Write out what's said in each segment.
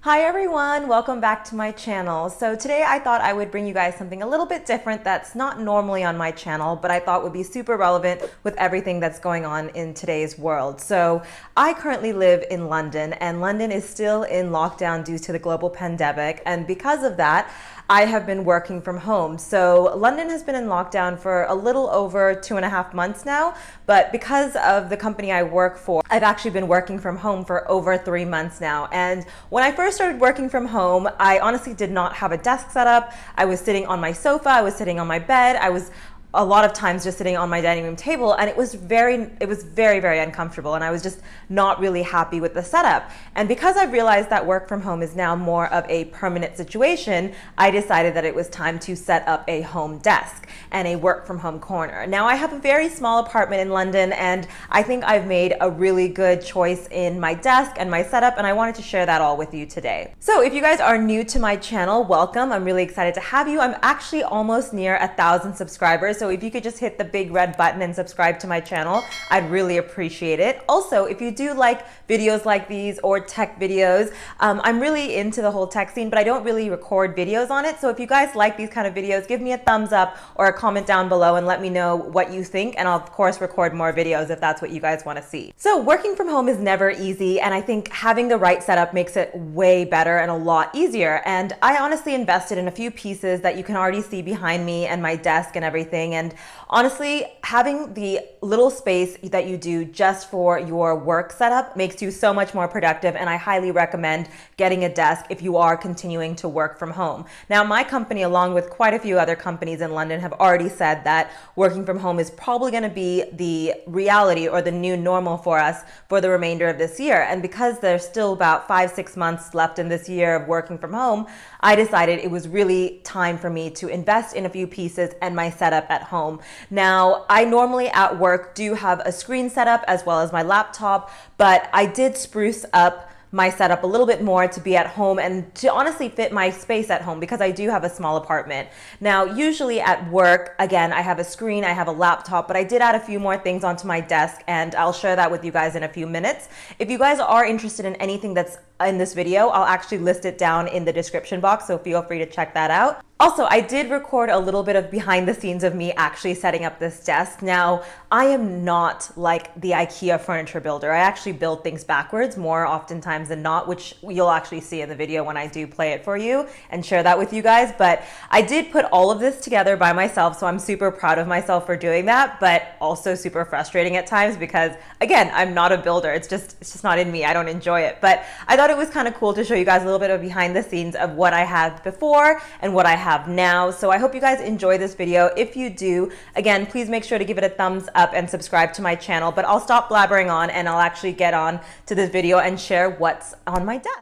Hi everyone, welcome back to my channel. So today I thought I would bring you guys something a little bit different that's not normally on my channel, but I thought would be super relevant with everything that's going on in today's world. So I currently live in London, and London is still in lockdown due to the global pandemic, and because of that, I have been working from home. So London has been in lockdown for a little over 2.5 months now, but because of the company I work for, I've actually been working from home for over 3 months now. And when I first started working from home, I honestly did not have a desk set up. I was sitting on my sofa, I was sitting on my bed, I was a lot of times just sitting on my dining room table, and it was very, very uncomfortable, and I was just not really happy with the setup. And because I realized that work from home is now more of a permanent situation, I decided that it was time to set up a home desk and a work from home corner. Now I have a very small apartment in London, and I think I've made a really good choice in my desk and my setup, and I wanted to share that all with you today. So if you guys are new to my channel, welcome. I'm really excited to have you. I'm actually almost near 1,000 subscribers. So if you could just hit the big red button and subscribe to my channel, I'd really appreciate it. Also, if you do like videos like these or tech videos, I'm really into the whole tech scene, but I don't really record videos on it. So if you guys like these kind of videos, give me a thumbs up or a comment down below and let me know what you think. And I'll of course record more videos if that's what you guys want to see. So working from home is never easy, and I think having the right setup makes it way better and a lot easier. And I honestly invested in a few pieces that you can already see behind me and my desk and everything. And honestly, having the little space that you do just for your work setup makes you so much more productive, and I highly recommend getting a desk if you are continuing to work from home. Now, my company, along with quite a few other companies in London, have already said that working from home is probably going to be the reality or the new normal for us for the remainder of this year. And because there's still about 5-6 months left in this year of working from home, I decided it was really time for me to invest in a few pieces and my setup at home. Now, I normally at work do have a screen setup as well as my laptop, but I did spruce up my setup a little bit more to be at home and to honestly fit my space at home because I do have a small apartment. Now, usually at work, again, I have a screen, I have a laptop, but I did add a few more things onto my desk, and I'll share that with you guys in a few minutes. If you guys are interested in anything that's in this video, I'll actually list it down in the description box, so feel free to check that out. Also, I did record a little bit of behind the scenes of me actually setting up this desk. Now, I am not like the IKEA furniture builder. I actually build things backwards more oftentimes than not, which you'll actually see in the video when I do play it for you and share that with you guys. But I did put all of this together by myself, so I'm super proud of myself for doing that, but also super frustrating at times because, again, I'm not a builder. It's just not in me. I don't enjoy it. But I thought it was kind of cool to show you guys a little bit of behind the scenes of what I had before and what I have now. So I hope you guys enjoy this video. If you do, again, please make sure to give it a thumbs up and subscribe to my channel. But I'll stop blabbering on and I'll actually get on to this video and share what's on my desk.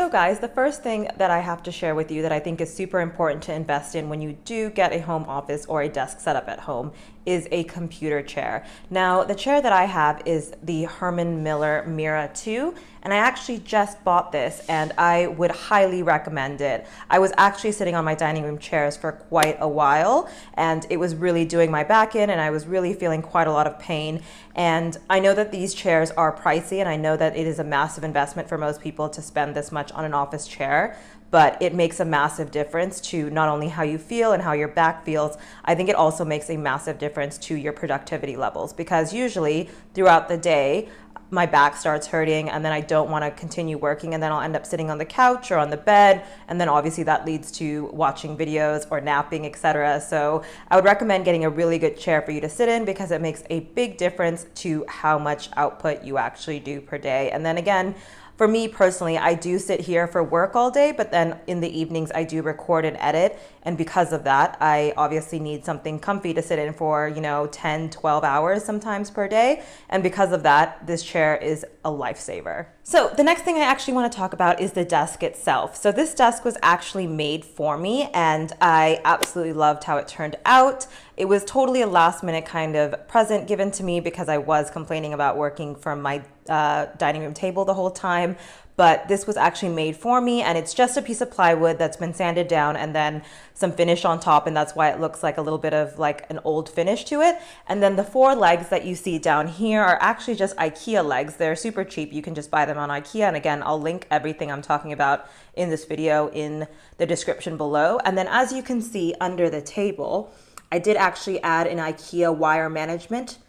So guys, the first thing that I have to share with you that I think is super important to invest in when you do get a home office or a desk set up at home is a computer chair. Now, the chair that I have is the Herman Miller Mira 2, and I actually just bought this and I would highly recommend it. I was actually sitting on my dining room chairs for quite a while and it was really doing my back in and I was really feeling quite a lot of pain. And I know that these chairs are pricey and I know that it is a massive investment for most people to spend this much on an office chair, but it makes a massive difference to not only how you feel and how your back feels. I think it also makes a massive difference to your productivity levels, because usually throughout the day, my back starts hurting and then I don't want to continue working and then I'll end up sitting on the couch or on the bed, and then obviously that leads to watching videos or napping, etc. So I would recommend getting a really good chair for you to sit in because it makes a big difference to how much output you actually do per day. And then again, for me personally, I do sit here for work all day, but then in the evenings I do record and edit. And because of that, I obviously need something comfy to sit in for, 10, 12 hours sometimes per day. And because of that, this chair is a lifesaver. So the next thing I actually want to talk about is the desk itself. So this desk was actually made for me and I absolutely loved how it turned out. It was totally a last minute kind of present given to me because I was complaining about working from my dining room table the whole time. But this was actually made for me and it's just a piece of plywood that's been sanded down and then some finish on top, and that's why it looks like a little bit of like an old finish to it. And then the 4 legs that you see down here are actually just IKEA legs. They're super cheap. You can just buy them on IKEA, and again, I'll link everything I'm talking about in this video in the description below. And then as you can see under the table, I did actually add an IKEA wire management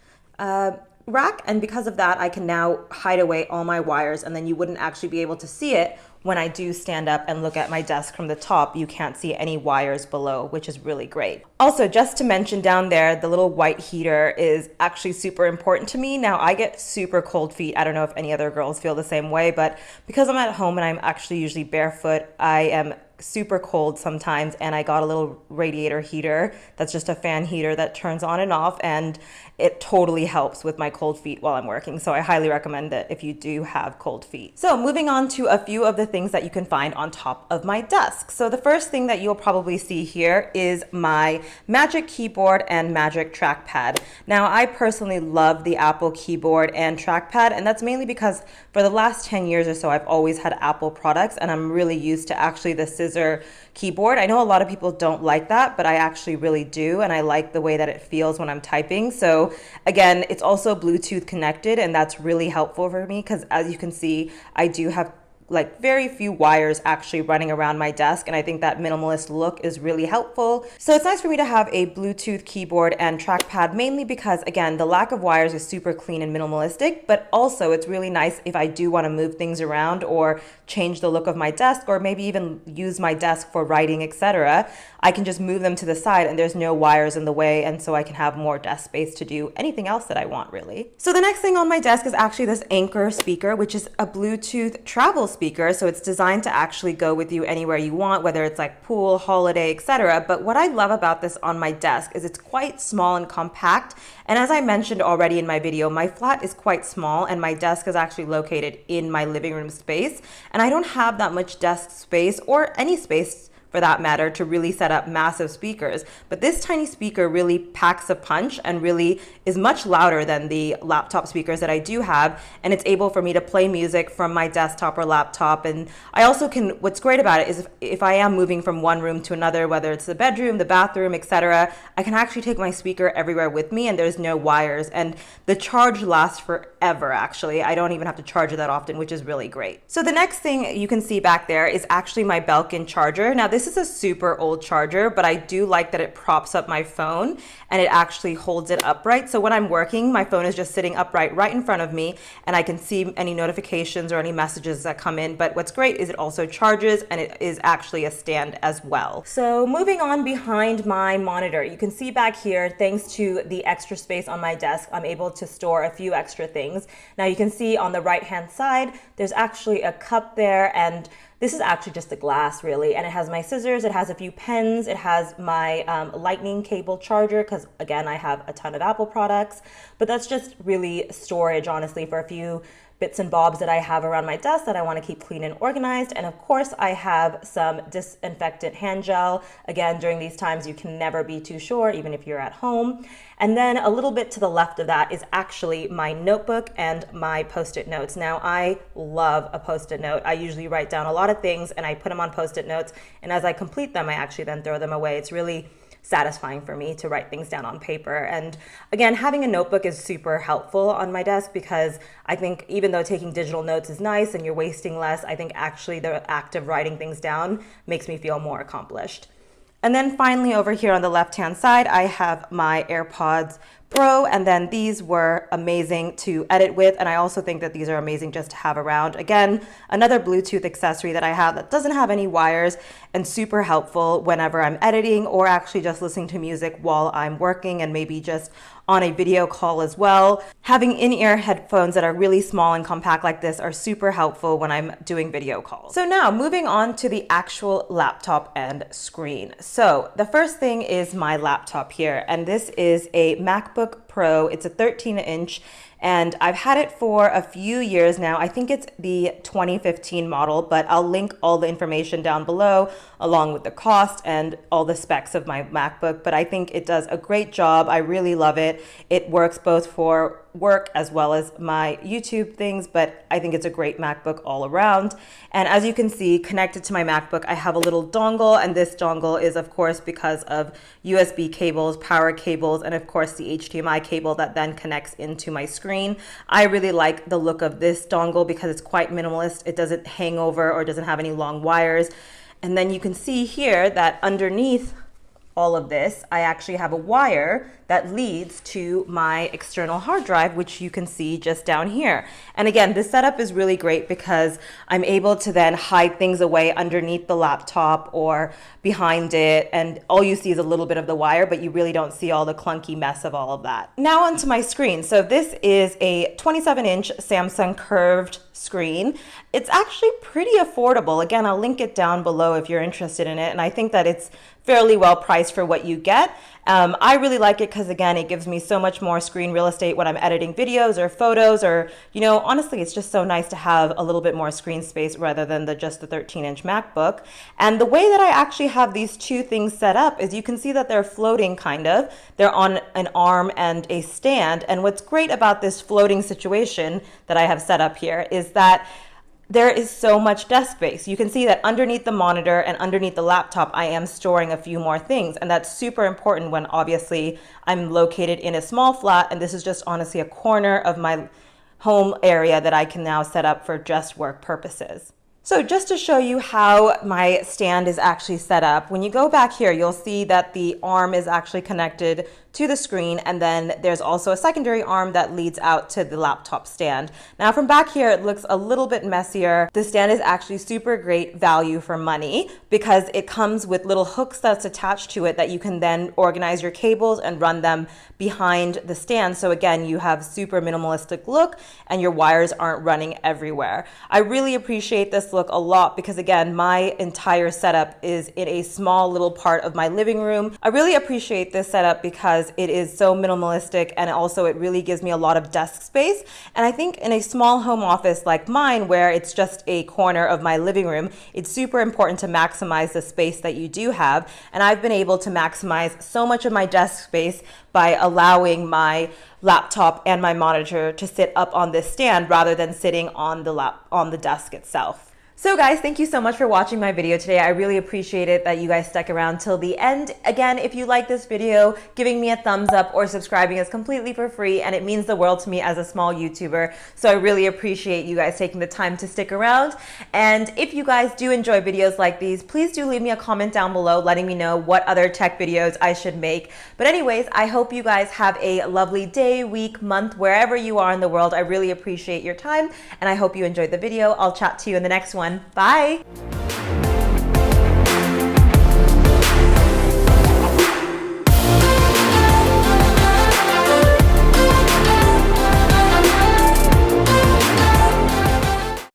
rack, and because of that I can now hide away all my wires and then you wouldn't actually be able to see it when I do stand up and look at my desk from the top. You can't see any wires below, which is really great. Also, just to mention down there, the little white heater is actually super important to me. Now, I get super cold feet. I don't know if any other girls feel the same way, but because I'm at home and I'm actually usually barefoot, I am super cold sometimes, and I got a little radiator heater that's just a fan heater that turns on and off, and it totally helps with my cold feet while I'm working. So I highly recommend it if you do have cold feet. So moving on to a few of the things that you can find on top of my desk. So the first thing that you'll probably see here is my Magic Keyboard and Magic Trackpad. Now, I personally love the Apple keyboard and trackpad, and that's mainly because for the last 10 years or so, I've always had Apple products, and I'm really used to actually the scissor keyboard. I know a lot of people don't like that, but I actually really do, and I like the way that it feels when I'm typing. So again, it's also Bluetooth connected, and that's really helpful for me because as you can see, I do have like very few wires actually running around my desk, and I think that minimalist look is really helpful. So it's nice for me to have a Bluetooth keyboard and trackpad, mainly because again, the lack of wires is super clean and minimalistic, but also it's really nice if I do want to move things around or change the look of my desk, or maybe even use my desk for writing, etc. I can just move them to the side and there's no wires in the way, and so I can have more desk space to do anything else that I want, really. So the next thing on my desk is actually this Anchor speaker, which is a Bluetooth travel speaker. So it's designed to actually go with you anywhere you want, whether it's like pool, holiday, etc. But what I love about this on my desk is it's quite small and compact. And as I mentioned already in my video, my flat is quite small and my desk is actually located in my living room space. And I don't have that much desk space or any space for that matter to really set up massive speakers. But this tiny speaker really packs a punch and really is much louder than the laptop speakers that I do have, and it's able for me to play music from my desktop or laptop. And I also can, what's great about it is if I am moving from one room to another, whether it's the bedroom, the bathroom, etc., I can actually take my speaker everywhere with me and there's no wires, and the charge lasts forever actually. I don't even have to charge it that often, which is really great. So the next thing you can see back there is actually my Belkin charger. Now this is a super old charger, but I do like that it props up my phone and it actually holds it upright. So when I'm working, my phone is just sitting upright right in front of me and I can see any notifications or any messages that come in. But what's great is it also charges and it is actually a stand as well. So moving on behind my monitor, you can see back here, thanks to the extra space on my desk, I'm able to store a few extra things. Now you can see on the right hand side, there's actually a cup there, and this is actually just the glass really, and it has my scissors, it has a few pens, it has my lightning cable charger, because again I have a ton of Apple products, but that's just really storage honestly for a few bits and bobs that I have around my desk that I want to keep clean and organized. And of course, I have some disinfectant hand gel. Again, during these times, you can never be too sure, even if you're at home. And then a little bit to the left of that is actually my notebook and my Post-it notes. Now, I love a Post-it note. I usually write down a lot of things and I put them on Post-it notes. And as I complete them, I actually then throw them away. It's really satisfying for me to write things down on paper. And again, having a notebook is super helpful on my desk because I think even though taking digital notes is nice and you're wasting less, I think actually the act of writing things down makes me feel more accomplished. And then finally over here on the left-hand side, I have my AirPods Pro, and then these were amazing to edit with, and I also think that these are amazing just to have around. Again, another Bluetooth accessory that I have that doesn't have any wires and super helpful whenever I'm editing or actually just listening to music while I'm working and maybe just on a video call as well. Having in-ear headphones that are really small and compact like this are super helpful when I'm doing video calls. So now moving on to the actual laptop and screen. So the first thing is my laptop here, and this is a MacBook Pro. It's a 13-inch. And I've had it for a few years now. I think it's the 2015 model, but I'll link all the information down below along with the cost and all the specs of my MacBook. But I think it does a great job. I really love it. It works both for work as well as my YouTube things, but I think it's a great MacBook all around. And as you can see, connected to my MacBook, I have a little dongle, and this dongle is of course because of USB cables, power cables, and of course the HDMI cable that then connects into my screen. I really like the look of this dongle because it's quite minimalist. It doesn't hang over or doesn't have any long wires. And then you can see here that underneath all of this, I actually have a wire that leads to my external hard drive, which you can see just down here. And again, this setup is really great because I'm able to then hide things away underneath the laptop or behind it, and all you see is a little bit of the wire, but you really don't see all the clunky mess of all of that. Now onto my screen. So this is a 27-inch Samsung curved screen. It's actually pretty affordable. Again, I'll link it down below if you're interested in it, and I think that it's fairly well priced for what you get. I really like it because, again, it gives me so much more screen real estate when I'm editing videos or photos, or, you know, honestly, it's just so nice to have a little bit more screen space rather than just the 13-inch MacBook. And the way that I actually have these two things set up is you can see that they're floating kind of. They're on an arm and a stand. And what's great about this floating situation that I have set up here is that there is so much desk space. You can see that underneath the monitor and underneath the laptop, I am storing a few more things. And that's super important when obviously I'm located in a small flat, and this is just honestly a corner of my home area that I can now set up for just work purposes. So just to show you how my stand is actually set up, when you go back here, you'll see that the arm is actually connected to the screen, and then there's also a secondary arm that leads out to the laptop stand. Now from back here, it looks a little bit messier. The stand is actually super great value for money because it comes with little hooks that's attached to it that you can then organize your cables and run them behind the stand. So again, you have super minimalistic look and your wires aren't running everywhere. I really appreciate this look a lot because, again, my entire setup is in a small little part of my living room. I really appreciate this setup because it is so minimalistic, and also it really gives me a lot of desk space. And I think in a small home office like mine, where it's just a corner of my living room, it's super important to maximize the space that you do have. And I've been able to maximize so much of my desk space by allowing my laptop and my monitor to sit up on this stand rather than sitting on the desk itself. So guys, thank you so much for watching my video today. I really appreciate it that you guys stuck around till the end. Again, if you like this video, giving me a thumbs up or subscribing is completely for free, and it means the world to me as a small YouTuber. So I really appreciate you guys taking the time to stick around. And if you guys do enjoy videos like these, please do leave me a comment down below letting me know what other tech videos I should make. But anyways, I hope you guys have a lovely day, week, month, wherever you are in the world. I really appreciate your time, and I hope you enjoyed the video. I'll chat to you in the next one. Bye.